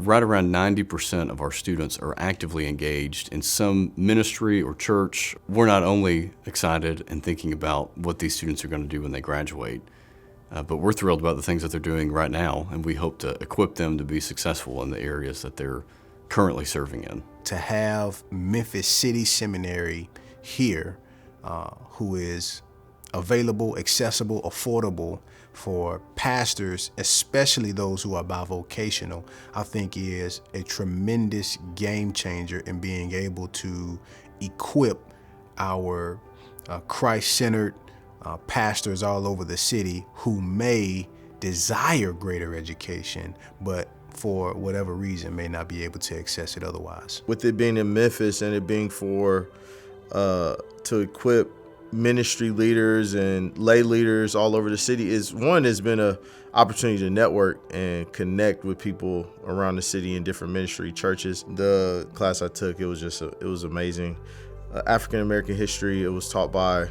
Right around 90% of our students are actively engaged in some ministry or church. We're not only excited and thinking about what these students are going to do when they graduate, but we're thrilled about the things that they're doing right now, and we hope to equip them to be successful in the areas that they're currently serving in. To have Memphis City Seminary here, who is available, accessible, affordable for pastors, especially those who are bivocational, I think is a tremendous game changer in being able to equip our Christ-centered pastors all over the city who may desire greater education, but for whatever reason may not be able to access it otherwise. With it being in Memphis and it being for to equip ministry leaders and lay leaders all over the city has been an opportunity to network and connect with people around the city in different ministry churches. The class I took, it was amazing. African American history, it was taught by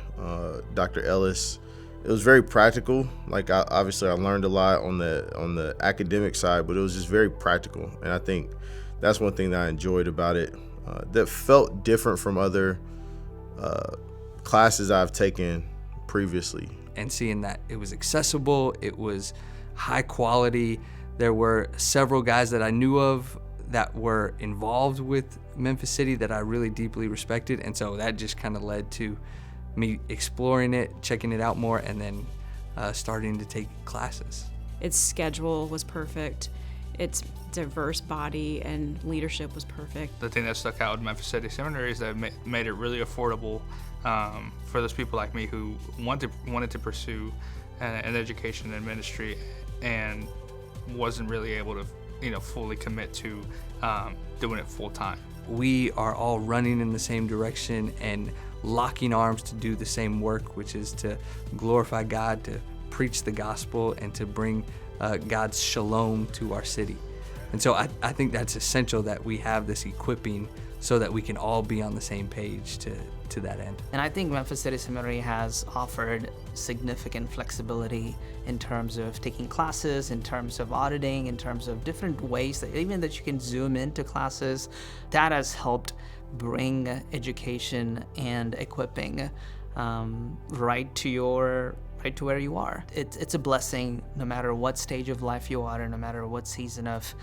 Dr. Ellis. It was very practical. Like obviously I learned a lot on the academic side, but it was just very practical. And I think that's one thing that I enjoyed about it that felt different from other classes I've taken previously. And seeing that it was accessible, it was high quality. There were several guys that I knew of that were involved with Memphis City that I really deeply respected. And so that just kind of led to me exploring it, checking it out more, and then starting to take classes. Its schedule was perfect. Its diverse body and leadership was perfect. The thing that stuck out with Memphis City Seminary is that it made it really affordable for those people like me who wanted to pursue an education in ministry and wasn't really able to fully commit to doing it full time. We are all running in the same direction and locking arms to do the same work, which is to glorify God, to preach the gospel, and to bring God's shalom to our city. And so I think that's essential that we have this equipping so that we can all be on the same page to that end. And I think Memphis City Seminary has offered significant flexibility in terms of taking classes, in terms of auditing, in terms of different ways that even that you can zoom into classes. That has helped bring education and equipping right to where you are. It's a blessing no matter what stage of life you are in, no matter what season of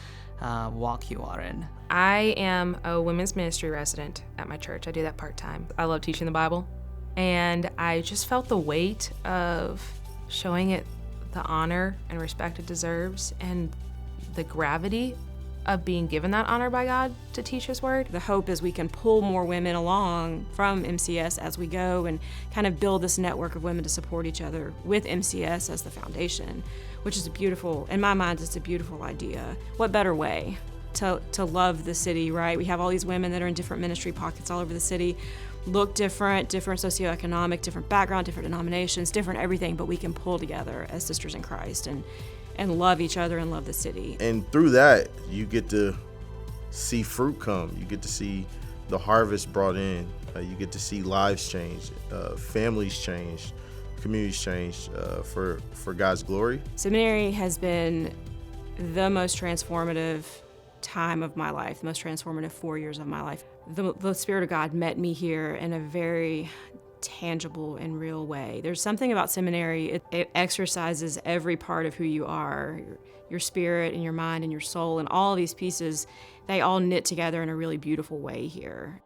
walk you are in. I am a women's ministry resident at my church. I do that part-time. I love teaching the Bible, and I just felt the weight of showing it the honor and respect it deserves, and the gravity of being given that honor by God to teach His Word. The hope is we can pull more women along from MCS as we go and kind of build this network of women to support each other with MCS as the foundation, which is in my mind, it's a beautiful idea. What better way to love the city, right? We have all these women that are in different ministry pockets all over the city, look different socioeconomic, different background, different denominations, different everything, but we can pull together as sisters in Christ and love each other and love the city. And through that, you get to see fruit come. You get to see the harvest brought in. You get to see lives changed, families changed, communities changed for God's glory. Seminary has been the most transformative time of my life, the most transformative 4 years of my life. The Spirit of God met me here in a very tangible and real way. There's something about seminary, it exercises every part of who you are, your spirit and your mind and your soul, and all of these pieces, they all knit together in a really beautiful way here.